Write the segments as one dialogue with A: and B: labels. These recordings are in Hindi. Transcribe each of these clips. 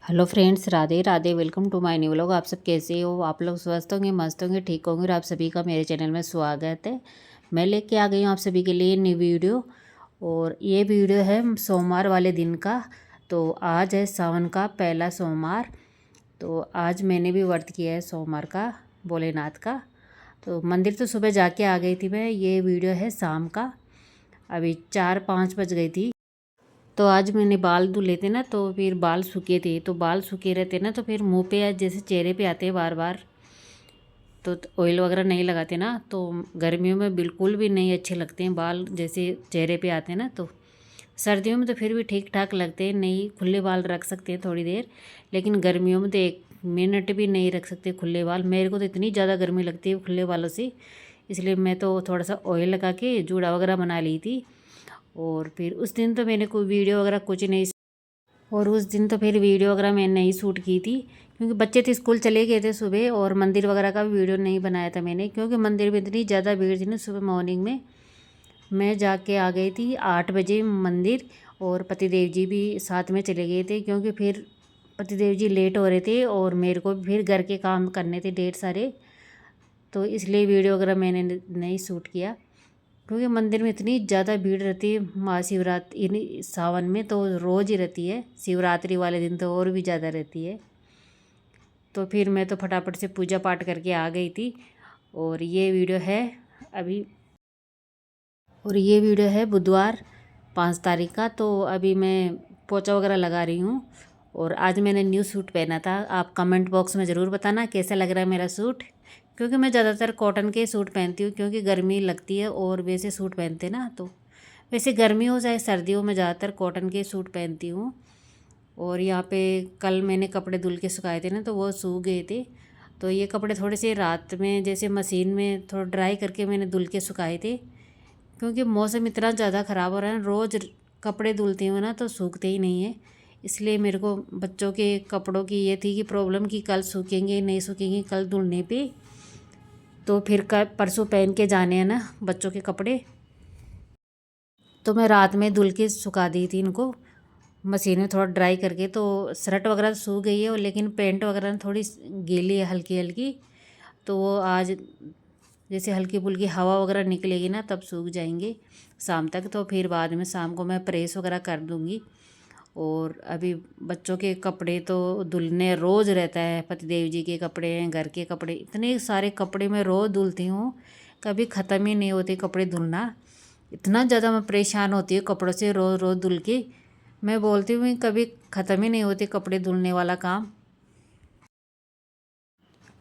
A: Hello friends, Radhe Radhe. Welcome to my new vlog. आप सब कैसे हो? आप लोग स्वस्थ होंगे, मस्त होंगे, ठीक होंगे। और आप सभी का मेरे चैनल में स्वागत है। मैं लेके आ गई हूँ आप सभी के लिए न्यू वीडियो। और ये वीडियो है सोमवार वाले दिन का। तो आज है सावन का पहला सोमवार। तो आज मैंने भी व्रत किया है सोमवार का, भोलेनाथ का। तो मंदिर तो सुबह जाके आ गई थी मैं। ये वीडियो है शाम का, अभी 4-5 बज गई थी। तो आज मैंने बाल धुले थे ना, तो फिर बाल सूखे थे। तो बाल सूखे रहते ना, तो फिर मुंह पे जैसे चेहरे पे आते हैं बार बार, तो ऑयल वगैरह नहीं लगाते ना, तो गर्मियों में बिल्कुल भी नहीं अच्छे लगते हैं बाल जैसे चेहरे पे आते हैं ना। तो सर्दियों में तो फिर भी ठीक ठाक लगते हैं, नहीं खुले बाल रख सकते हैं थोड़ी देर। लेकिन गर्मियों में तो 1 मिनट भी नहीं रख सकते खुले बाल। मेरे को तो इतनी ज़्यादा गर्मी लगती है खुले बालों से, इसलिए मैं तो थोड़ा सा ऑयल लगा के जूड़ा वगैरह बना ली थी। और फिर उस दिन तो मैंने कोई वीडियो वगैरह कुछ नहीं, और उस दिन तो फिर वीडियो वगैरह मैंने नहीं शूट की थी, क्योंकि बच्चे तो स्कूल चले गए थे सुबह। और मंदिर वगैरह का भी वीडियो नहीं बनाया था मैंने, क्योंकि मंदिर में इतनी ज़्यादा भीड़ थी ना सुबह मॉर्निंग में। मैं जाके आ गई थी 8 बजे मंदिर। और पतिदेव जी भी साथ में चले गए थे, क्योंकि फिर पतिदेव जी लेट हो रहे थे और मेरे को भी फिर घर के काम करने थे ढेर सारे। तो इसलिए वीडियो वगैरह मैंने नहीं शूट किया, क्योंकि मंदिर में इतनी ज़्यादा भीड़ रहती है। महाशिवरात्रि सावन में तो रोज़ ही रहती है, शिवरात्रि वाले दिन तो और भी ज़्यादा रहती है। तो फिर मैं तो फटाफट से पूजा पाठ करके आ गई थी। और ये वीडियो है अभी, और ये वीडियो है बुधवार 5 तारीख का। तो अभी मैं पोछा वगैरह लगा रही हूँ। और आज मैंने न्यू सूट पहना था। आप कमेंट बॉक्स में ज़रूर बताना कैसा लग रहा है मेरा सूट, क्योंकि मैं ज़्यादातर कॉटन के सूट पहनती हूँ, क्योंकि गर्मी लगती है और वैसे सूट पहनते ना, तो वैसे गर्मी हो चाहे सर्दियों में ज़्यादातर कॉटन के सूट पहनती हूँ। और यहाँ पे कल मैंने कपड़े धुल के सुखाए थे ना, तो वो सूख गए थे। तो ये कपड़े थोड़े से रात में जैसे मशीन में थोड़ा ड्राई करके मैंने धुल के सुखाए थे, क्योंकि मौसम इतना ज़्यादा ख़राब हो रहा है। रोज़ कपड़े धुलती हूँ ना, तो सूखते ही नहीं है। इसलिए मेरे को बच्चों के कपड़ों की ये थी कि प्रॉब्लम कि कल सूखेंगे नहीं सूखेंगे कल धुलने पे। तो फिर कल परसों पहन के जाने हैं ना बच्चों के कपड़े। तो मैं रात में धुल के सुखा दी थी इनको मशीन में थोड़ा ड्राई करके। तो शर्ट वगैरह सूख गई है, और लेकिन पैंट वगैरह थोड़ी गीली है, हल्की हल्की। तो वो आज जैसे हल्की फुल्की हवा वगैरह निकलेगी ना, तब सूख जाएंगे शाम तक। तो फिर बाद में शाम को मैं प्रेस वगैरह कर दूँगी। और अभी बच्चों के कपड़े तो धुलने रोज़ रहता है। पतिदेव जी के कपड़े हैं, घर के कपड़े, इतने सारे कपड़े मैं रोज़ धुलती हूँ, कभी ख़त्म ही नहीं होते कपड़े धुलना। इतना ज़्यादा मैं परेशान होती हूँ कपड़ों से, रोज़ रोज़ धुल के। मैं बोलती हूँ कभी ख़त्म ही नहीं होते कपड़े धुलने वाला काम।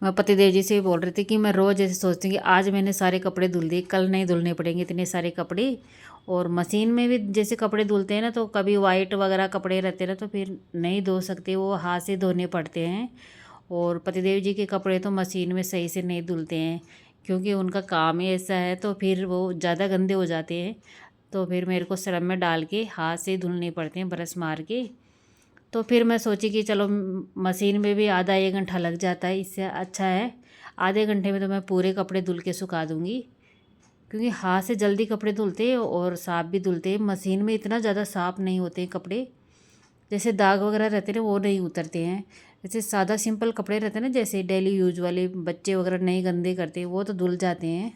A: मैं पतिदेव जी से भी बोल रही थी कि मैं रोज़ ऐसे सोचती हूँ कि आज मैंने सारे कपड़े धुल दिए, कल नहीं धुलने पड़ेंगे इतने सारे कपड़े। और मशीन में भी जैसे कपड़े धुलते हैं ना, तो कभी वाइट वगैरह कपड़े रहते हैं ना, तो फिर नहीं धो सकते, वो हाथ से धोने पड़ते हैं। और पतिदेव जी के कपड़े तो मशीन में सही से नहीं धुलते हैं, क्योंकि उनका काम ही ऐसा है। तो फिर वो ज़्यादा गंदे हो जाते हैं, तो फिर मेरे को सरफ में डाल के हाथ से धुलने पड़ते हैं, ब्रश मार के। तो फिर मैं सोची कि चलो मशीन में भी आधा 1 घंटा लग जाता है, इससे अच्छा है आधे घंटे में तो मैं पूरे कपड़े धुल के सुखा दूँगी। क्योंकि हाथ से जल्दी कपड़े धुलते हैं और साफ़ भी धुलते हैं, मशीन में इतना ज़्यादा साफ़ नहीं होते हैं कपड़े। जैसे दाग वगैरह रहते हैं वो नहीं उतरते हैं। जैसे सादा सिंपल कपड़े रहते हैं ना, जैसे डेली यूज वाले, बच्चे वगैरह नहीं गंदे करते, वो तो धुल जाते हैं।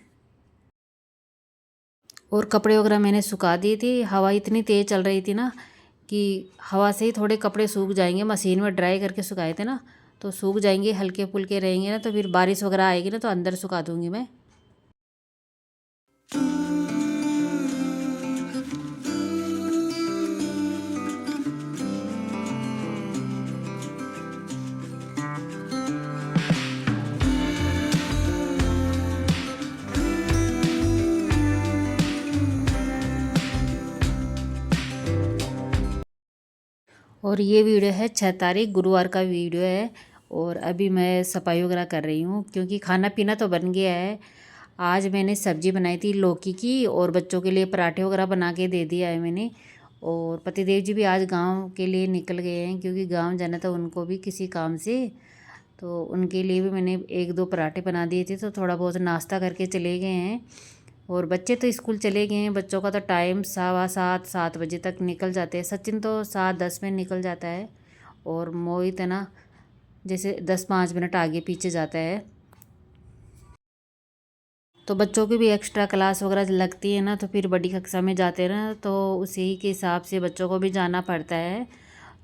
A: और कपड़े वगैरह मैंने सुखा दिए थे। हवा इतनी तेज़ चल रही थी ना, कि हवा से ही थोड़े कपड़े सूख जाएंगे। मशीन में ड्राई करके सुखाए थे ना, तो सूख जाएंगे, हल्के फुल्के रहेंगे ना। तो फिर बारिश वगैरह आएगी ना, तो अंदर सुखा दूंगी मैं। और ये वीडियो है 6 तारीख गुरुवार का वीडियो है। और अभी मैं सफाई वगैरह कर रही हूँ, क्योंकि खाना पीना तो बन गया है। आज मैंने सब्ज़ी बनाई थी लौकी की, और बच्चों के लिए पराठे वगैरह बना के दे दिया है मैंने। और पतिदेव जी भी आज गांव के लिए निकल गए हैं, क्योंकि गांव जाना था उनको भी किसी काम से। तो उनके लिए भी मैंने 1-2 पराठे बना दिए थे, तो थोड़ा बहुत नाश्ता करके चले गए हैं। और बच्चे तो स्कूल चले गए हैं। बच्चों का तो टाइम 7:15-7 बजे तक निकल जाते हैं। सचिन तो 7:10 में निकल जाता है, और मोहित है ना जैसे 10-5 मिनट आगे पीछे जाता है। तो बच्चों की भी एक्स्ट्रा क्लास वगैरह लगती है ना, तो फिर बड़ी कक्षा में जाते हैं ना, तो उसी के हिसाब से बच्चों को भी जाना पड़ता है।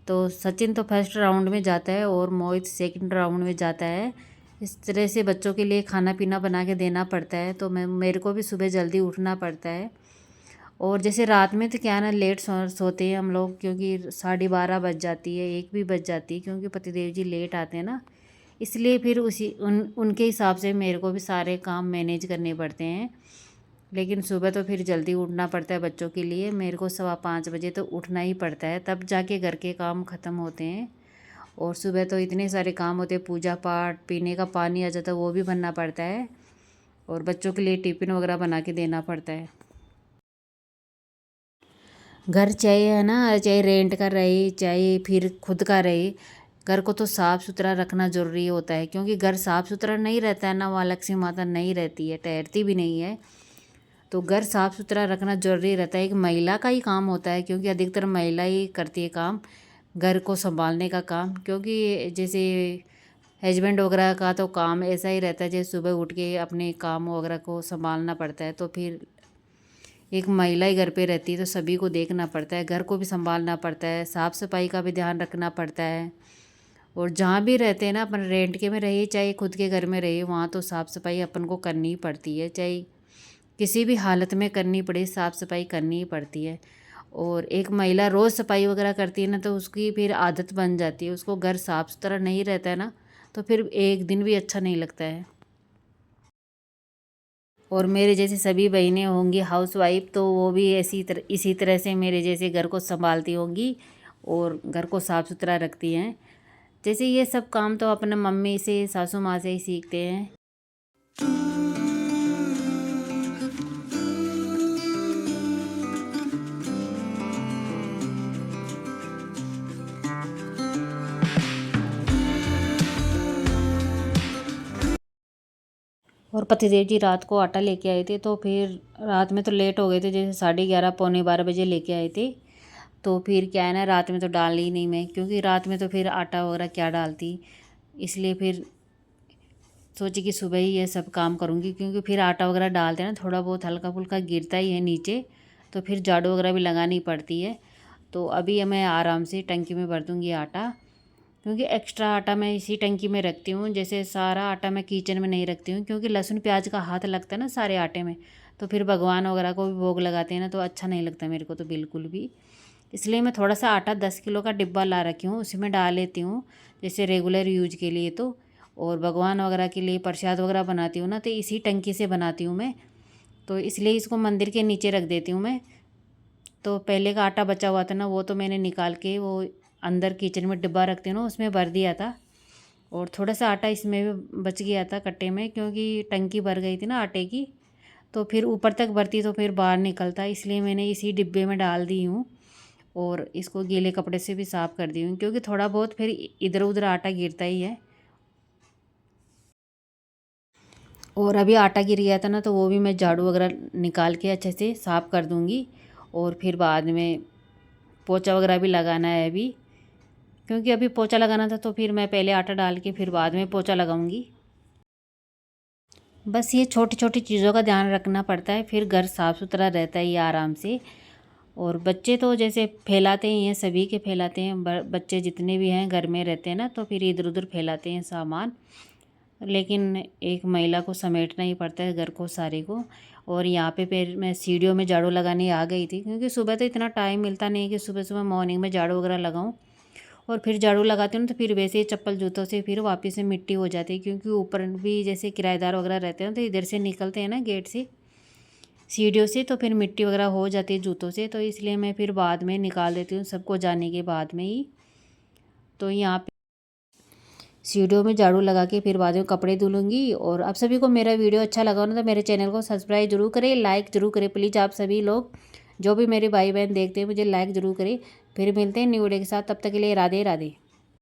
A: तो सचिन तो फर्स्ट राउंड में जाता है और मोहित सेकंड राउंड में जाता है। इस तरह से बच्चों के लिए खाना पीना बना के देना पड़ता है। तो मेरे को भी सुबह जल्दी उठना पड़ता है। और जैसे रात में तो क्या है ना, लेट सोते हैं हम लोग, क्योंकि 12:30 बज जाती है, 1 भी बज जाती है, क्योंकि पतिदेव जी लेट आते हैं ना। इसलिए फिर उनके हिसाब से मेरे को भी सारे काम मैनेज करने पड़ते हैं। लेकिन सुबह तो फिर जल्दी उठना पड़ता है बच्चों के लिए। मेरे को 5:15 बजे तो उठना ही पड़ता है, तब जाके घर के काम ख़त्म होते हैं। और सुबह तो इतने सारे काम होते हैं, पूजा पाठ, पीने का पानी आ जाता है वो भी भरना पड़ता है, और बच्चों के लिए टिफ़िन वगैरह बना के देना पड़ता है। घर चाहे है ना, चाहे रेंट का रहे चाहे फिर खुद का रहे, घर को तो साफ़ सुथरा रखना ज़रूरी होता है। क्योंकि घर साफ़ सुथरा नहीं रहता है ना, वहाँ लक्ष्मी माता नहीं रहती है, ठहरती भी नहीं है। तो घर साफ़ सुथरा रखना ज़रूरी रहता है, एक महिला का ही काम होता है, क्योंकि अधिकतर महिला ही करती है काम, घर को संभालने का काम। क्योंकि जैसे हस्बैंड वगैरह का तो काम ऐसा ही रहता है, जैसे सुबह उठ के अपने काम वगैरह को संभालना पड़ता है। तो फिर एक महिला ही घर पे रहती है, तो सभी को देखना पड़ता है, घर को भी संभालना पड़ता है, साफ़ सफाई का भी ध्यान रखना पड़ता है। और जहाँ भी रहते हैं ना, अपन रेंट के में रहिए चाहे खुद के घर में रहिए, वहाँ तो साफ़ सफाई अपन को करनी ही पड़ती है, चाहे किसी भी हालत में करनी पड़े, साफ़ सफाई करनी ही पड़ती है। और एक महिला रोज़ सफाई वगैरह करती है ना, तो उसकी फिर आदत बन जाती है, उसको घर साफ़ सुथरा नहीं रहता है ना, तो फिर एक दिन भी अच्छा नहीं लगता है। और मेरे जैसे सभी बहनें होंगी हाउसवाइफ, तो वो भी इसी तरह से मेरे जैसे घर को संभालती होंगी और घर को साफ़ सुथरा रखती हैं। जैसे ये सब काम तो अपने मम्मी से, सासू माँ से ही सीखते हैं। और पतिदेव जी रात को आटा लेके आए थे, तो फिर रात में तो लेट हो गए थे, जैसे 11:30 पौने 12 बजे लेके आए थे। तो फिर क्या है ना, रात में तो डाली ही नहीं मैं, क्योंकि रात में तो फिर आटा वगैरह क्या डालती, इसलिए फिर सोची कि सुबह ही ये सब काम करूँगी। क्योंकि फिर आटा वगैरह डालते हैं ना, थोड़ा बहुत हल्का फुल्का गिरता ही है नीचे, तो फिर झाड़ू वगैरह भी लगानी पड़ती है। तो अभी मैं आराम से टंकी में भर दूँगी आटा, क्योंकि एक्स्ट्रा आटा मैं इसी टंकी में रखती हूँ। जैसे सारा आटा मैं किचन में नहीं रखती हूँ, क्योंकि लहसुन प्याज का हाथ लगता है ना सारे आटे में, तो फिर भगवान वगैरह को भी भोग लगाते हैं ना, तो अच्छा नहीं लगता मेरे को तो बिल्कुल भी। इसलिए मैं थोड़ा सा आटा 10 किलो का डिब्बा ला रखी हूँ, उसी में डाल लेती हूँ, जैसे रेगुलर यूज के लिए। तो और भगवान वगैरह के लिए प्रसाद वगैरह बनाती हूँ ना, तो इसी टंकी से बनाती हूँ मैं, तो इसलिए इसको मंदिर के नीचे रख देती हूँ मैं। तो पहले का आटा बचा हुआ था ना, वो तो मैंने निकाल के वो अंदर किचन में डिब्बा रखती हूँ ना, उसमें भर दिया था। और थोड़ा सा आटा इसमें भी बच गया था कट्टे में, क्योंकि टंकी भर गई थी ना आटे की, तो फिर ऊपर तक भरती तो फिर बाहर निकलता, इसलिए मैंने इसी डिब्बे में डाल दी हूँ। और इसको गीले कपड़े से भी साफ़ कर दी हूँ, क्योंकि थोड़ा बहुत फिर इधर उधर आटा गिरता ही है। और अभी आटा गिर गया था ना, तो वो भी मैं झाड़ू वगैरह निकाल के अच्छे से साफ़ कर दूँगी। और फिर बाद में पोछा वगैरह भी लगाना है अभी, क्योंकि अभी पोछा लगाना था, तो फिर मैं पहले आटा डाल के फिर बाद में पोछा लगाऊंगी। बस ये छोटी छोटी चीज़ों का ध्यान रखना पड़ता है, फिर घर साफ़ सुथरा रहता है ये आराम से। और बच्चे तो जैसे फैलाते ही हैं, सभी के फैलाते हैं, बच्चे जितने भी हैं घर में रहते हैं ना, तो फिर इधर उधर फैलाते हैं सामान। लेकिन एक महिला को समेटना ही पड़ता है घर को सारे को। और यहाँ पे फिर मैं सीढ़ियों में झाड़ू लगाने आ गई थी, क्योंकि सुबह तो इतना टाइम मिलता नहीं है कि सुबह सुबह मॉर्निंग में झाड़ू वगैरह लगाऊं। और फिर झाड़ू लगाती हूँ तो फिर वैसे ही चप्पल जूतों से फिर वापस से मिट्टी हो जाती है, क्योंकि ऊपर भी जैसे किराएदार वगैरह रहते हैं तो इधर से निकलते हैं ना गेट से, सीढ़ियों से, तो फिर मिट्टी वगैरह हो जाती है जूतों से, तो इसलिए मैं फिर बाद में निकाल देती हूँ, सबको जाने के बाद में ही। तो यहाँ पे सीढ़ियों में झाड़ू लगा के फिर बाद में कपड़े धुलूँगी। और आप सभी को मेरा वीडियो अच्छा लगा हो ना, तो मेरे चैनल को सब्सक्राइब जरूर करें, लाइक ज़रूर करें प्लीज़। आप सभी लोग जो भी मेरे भाई बहन देखते हैं मुझे लाइक ज़रूर करें। फिर मिलते हैं न्यू वीडियो के साथ, तब तक के लिए राधे राधे।